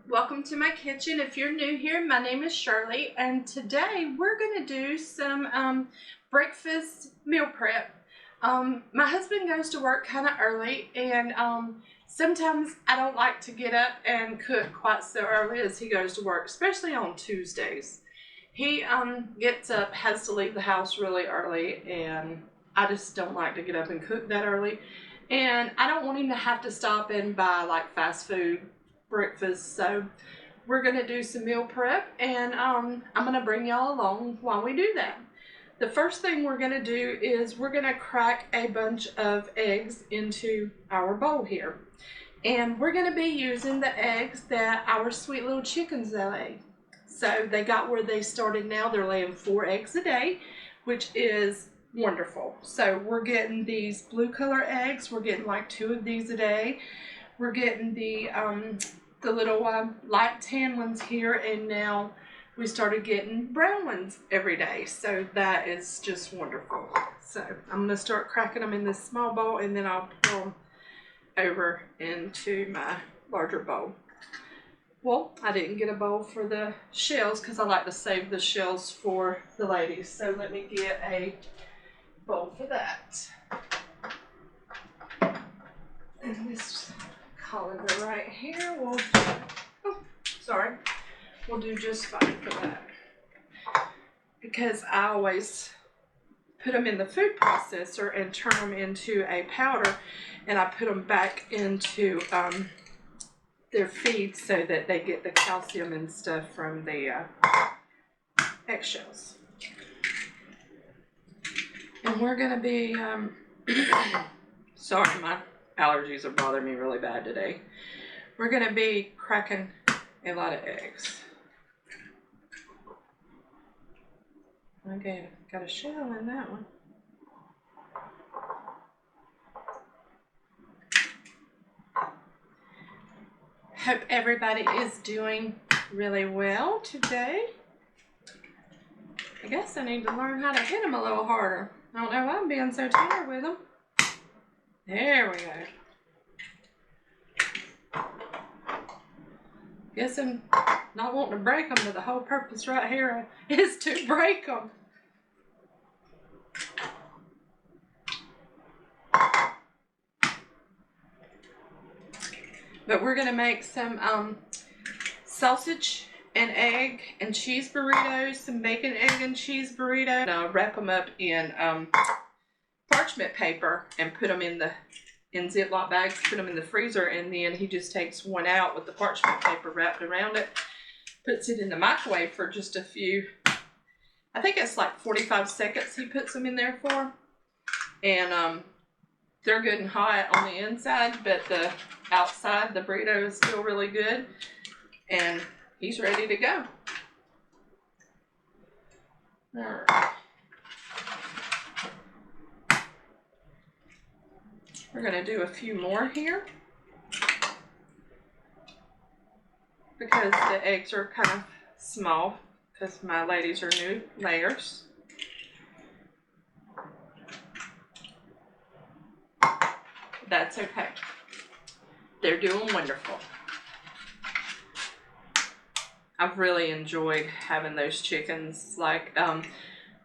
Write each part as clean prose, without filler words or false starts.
Welcome to my kitchen. If you're new here, my name is Shirley, and today we're going to do some breakfast meal prep. My husband goes to work kind of early, and sometimes I don't like to get up and cook quite so early as he goes to work, especially on Tuesdays. He gets up, has to leave the house really early, and I just don't like to get up and cook that early. And I don't want him to have to stop and buy like fast food breakfast, so we're going to do some meal prep, and I'm going to bring y'all along while we do that. The first thing we're going to do is we're going to crack a bunch of eggs into our bowl here, and we're going to be using the eggs that our sweet little chickens lay. So they got where they started now. They're laying 4 eggs a day, which is wonderful. So we're getting these blue color eggs. We're getting like 2 of these a day. We're getting the little light tan ones here, and now we started getting brown ones every day. So that is just wonderful. So I'm going to start cracking them in this small bowl, and then I'll pour them over into my larger bowl. Well, I didn't get a bowl for the shells because I like to save the shells for the ladies. So let me get a bowl for that. And this colander right here will, we'll do just fine for that. Because I always put them in the food processor and turn them into a powder, and I put them back into their feed so that they get the calcium and stuff from the eggshells. And we're going to be, sorry, my allergies are bothering me really bad today. We're going to be cracking a lot of eggs. Okay, got a shell in that one. Hope everybody is doing really well today. I guess I need to learn how to hit them a little harder. I don't know why I'm being so tender with them. There we go. Guess I'm not wanting to break them, but the whole purpose right here is to break them. But we're going to make some sausage and egg and cheese burritos, some bacon, egg, and cheese burritos. And I'll wrap them up in parchment paper and put them in Ziploc bags, put them in the freezer, and then he just takes one out with the parchment paper wrapped around it, puts it in the microwave for just a few, I think it's like 45 seconds he puts them in there for, and they're good and hot on the inside, but the outside, the burrito is still really good, and he's ready to go. All right. We're going to do a few more here because the eggs are kind of small because my ladies are new layers. That's okay. They're doing wonderful. I've really enjoyed having those chickens. Like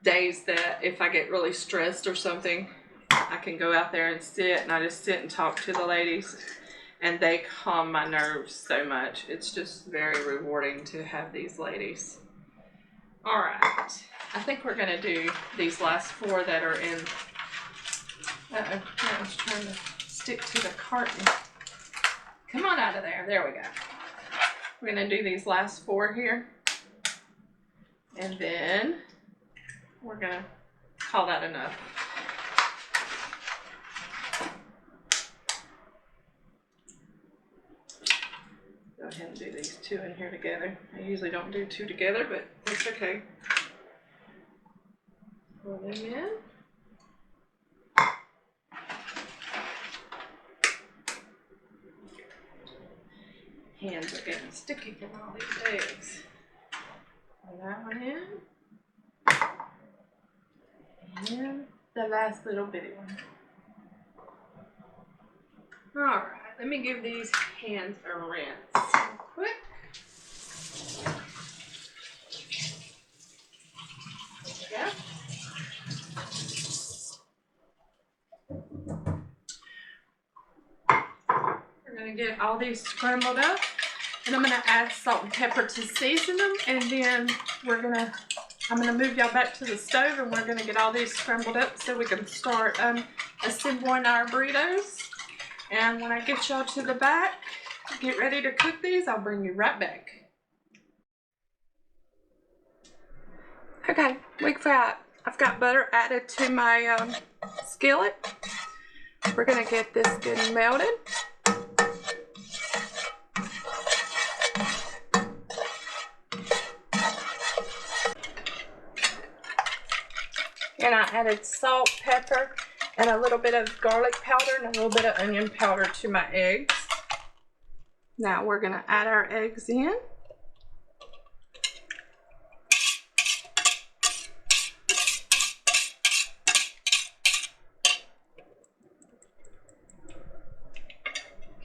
days that if I get really stressed or something, I can go out there and sit, and I just sit and talk to the ladies, and they calm my nerves so much. It's just very rewarding to have these ladies. All right, I think we're going to do these last 4 that are in, I was trying to stick to the carton. Come on out of there. There we go. We're going to do these last 4 here. And then we're going to call that enough. Go ahead and do these 2 in here together. I usually don't do 2 together, but it's okay. Pour them in. Hands are getting sticky from all these eggs. Pour that one in. And the last little bitty one. Alright, let me give these hands a rinse real quick. There we go. We're going to get all these scrambled up, and I'm going to add salt and pepper to season them, and then I'm going to move y'all back to the stove, and we're going to get all these scrambled up so we can start assembling our burritos. And when I get y'all to the back, get ready to cook these, I'll bring you right back. Okay, I've got butter added to my skillet. We're going to get this good melted. And I added salt, pepper, and a little bit of garlic powder and a little bit of onion powder to my eggs. Now we're going to add our eggs in.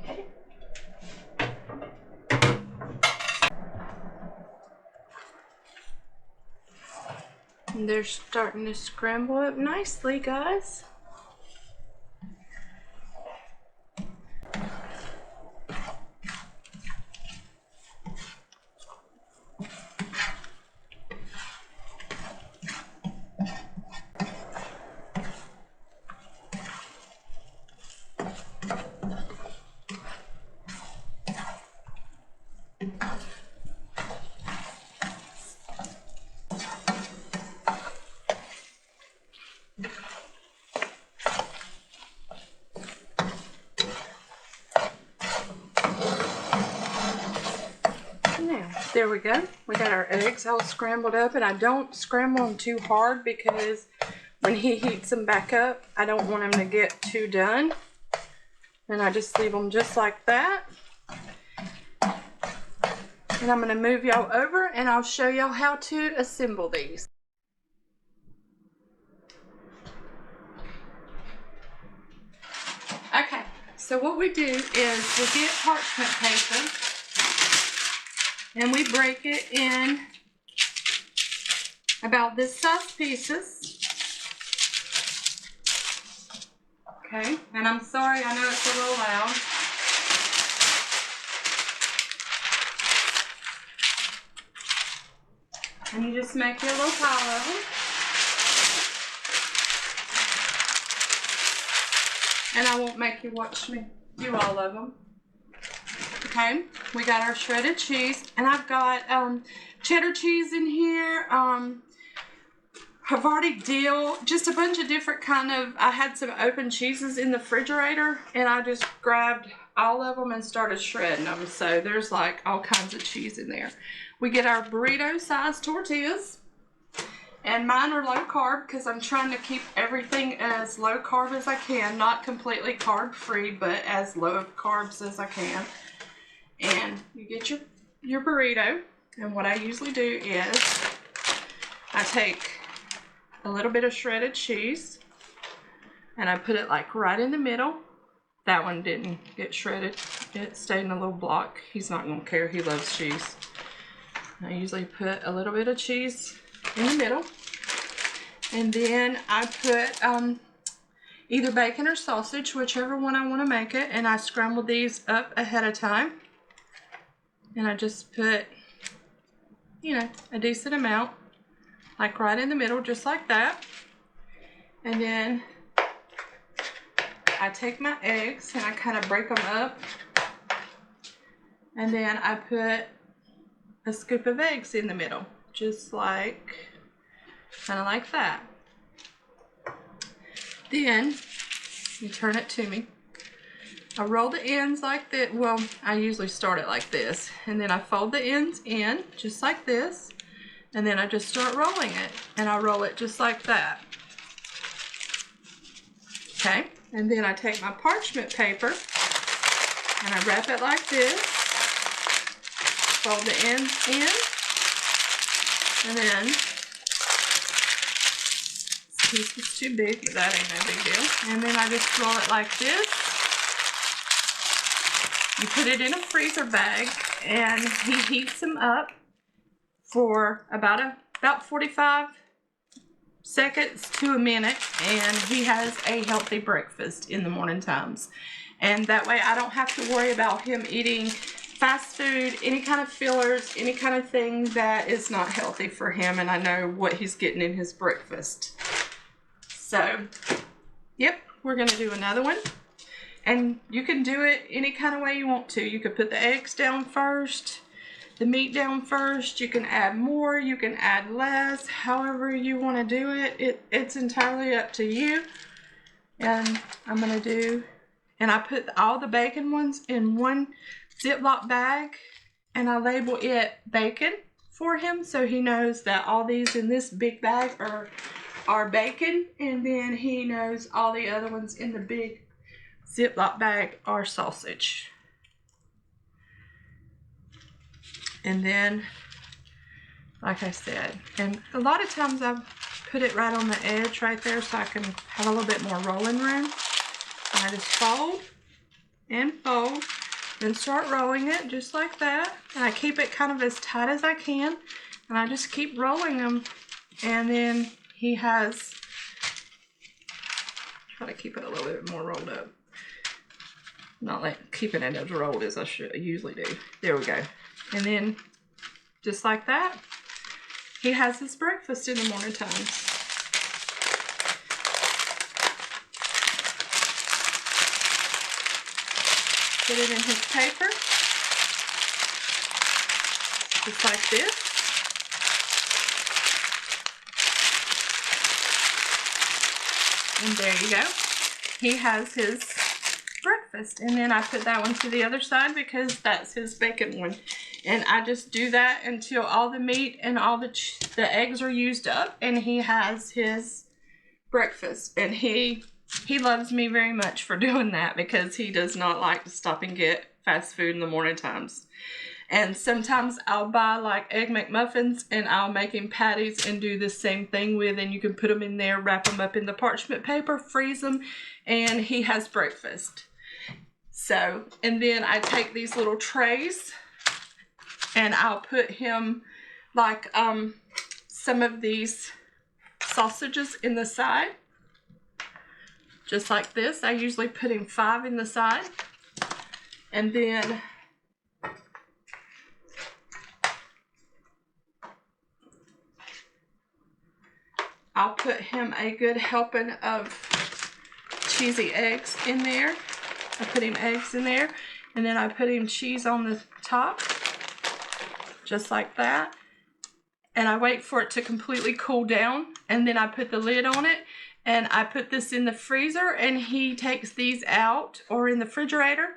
Okay. And they're starting to scramble up nicely, guys. There we go. We got our eggs all scrambled up, and I don't scramble them too hard because when he heats them back up, I don't want them to get too done. And I just leave them just like that. And I'm going to move y'all over, and I'll show y'all how to assemble these. Okay, so what we do is we get parchment paper, and we break it in about this size pieces. Okay, and I'm sorry, I know it's a little loud. And you just make your little pile of them. And I won't make you watch me do all of them. Okay, we got our shredded cheese, and I've got cheddar cheese in here, Havarti dill, just a bunch of different I had some open cheeses in the refrigerator, and I just grabbed all of them and started shredding them. So there's like all kinds of cheese in there. We get our burrito sized tortillas, and mine are low carb because I'm trying to keep everything as low carb as I can, not completely carb free, but as low carbs as I can. And you get your burrito, and what I usually do is I take a little bit of shredded cheese and I put it like right in the middle. That one didn't get shredded. It stayed in a little block. He's not going to care. He loves cheese. I usually put a little bit of cheese in the middle, and then I put either bacon or sausage, whichever one I want to make it, and I scramble these up ahead of time. And I just put, you know, a decent amount, like right in the middle, just like that. And then I take my eggs and I kind of break them up and then I put a scoop of eggs in the middle, just like, kind of like that. Then, you turn it to me. I roll the ends like that. Well, I usually start it like this. And then I fold the ends in, just like this. And then I just start rolling it. And I roll it just like that. Okay? And then I take my parchment paper and I wrap it like this. Fold the ends in. And then, this piece is too big, but that ain't no big deal. And then I just roll it like this. You put it in a freezer bag, and he heats them up for about 45 seconds to a minute, and he has a healthy breakfast in the morning times. And that way I don't have to worry about him eating fast food, any kind of fillers, any kind of thing that is not healthy for him, and I know what he's getting in his breakfast. So, yep, we're gonna do another one. And you can do it any kind of way you want to. You could put the eggs down first, the meat down first. You can add more, you can add less, however you want to do it. It's entirely up to you. And I'm going to do, and I put all the bacon ones in one Ziploc bag, and I label it bacon for him so he knows that all these in this big bag are bacon, and then he knows all the other ones in the big Ziploc bag are sausage. And then, like I said, and a lot of times I put it right on the edge right there so I can have a little bit more rolling room. And I just fold and fold, then start rolling it just like that. And I keep it kind of as tight as I can, and I just keep rolling them. And then he has, try to keep it a little bit more rolled up. Not like keeping it as rolled as I usually do. There we go. And then, just like that, he has his breakfast in the morning time. Put it in his paper, just like this. And there you go. He has his breakfast. And then I put that one to the other side because that's his bacon one. And I just do that until all the meat and all the eggs are used up, and he has his breakfast. And he loves me very much for doing that because he does not like to stop and get fast food in the morning times. And sometimes I'll buy like Egg McMuffins and I'll make him patties and do the same thing with, and you can put them in there, wrap them up in the parchment paper, freeze them, and he has breakfast. So, and then I take these little trays and I'll put him like some of these sausages in the side. Just like this. I usually put him 5 in the side. And then I'll put him a good helping of cheesy eggs in there. I put him eggs in there, and then I put him cheese on the top, just like that. And I wait for it to completely cool down, and then I put the lid on it, and I put this in the freezer, and he takes these out, or in the refrigerator.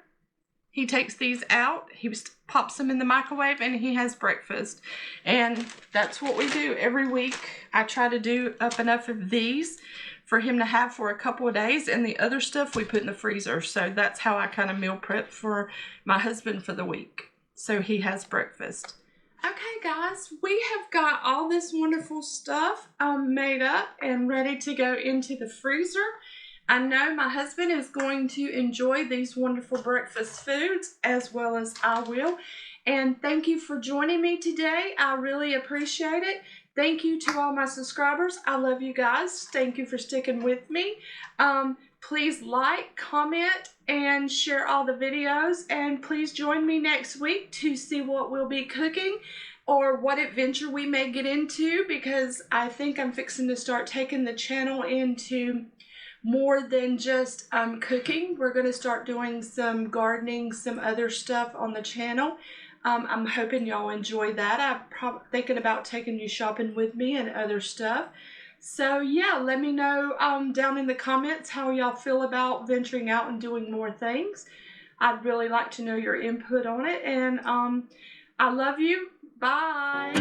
He takes these out, he pops them in the microwave, and he has breakfast. And that's what we do every week. I try to do up enough of these for him to have for a couple of days, and the other stuff we put in the freezer. So that's how I kind of meal prep for my husband for the week. So he has breakfast. Okay guys, we have got all this wonderful stuff made up and ready to go into the freezer. I know my husband is going to enjoy these wonderful breakfast foods as well as I will. And thank you for joining me today. I really appreciate it. Thank you to all my subscribers. I love you guys. Thank you for sticking with me. Please like, comment, and share all the videos. And please join me next week to see what we'll be cooking or what adventure we may get into, because I think I'm fixing to start taking the channel into more than just cooking. We're going to start doing some gardening, some other stuff on the channel. I'm hoping y'all enjoy that. I'm thinking about taking you shopping with me and other stuff. So yeah, let me know down in the comments how y'all feel about venturing out and doing more things. I'd really like to know your input on it. And I love you. Bye.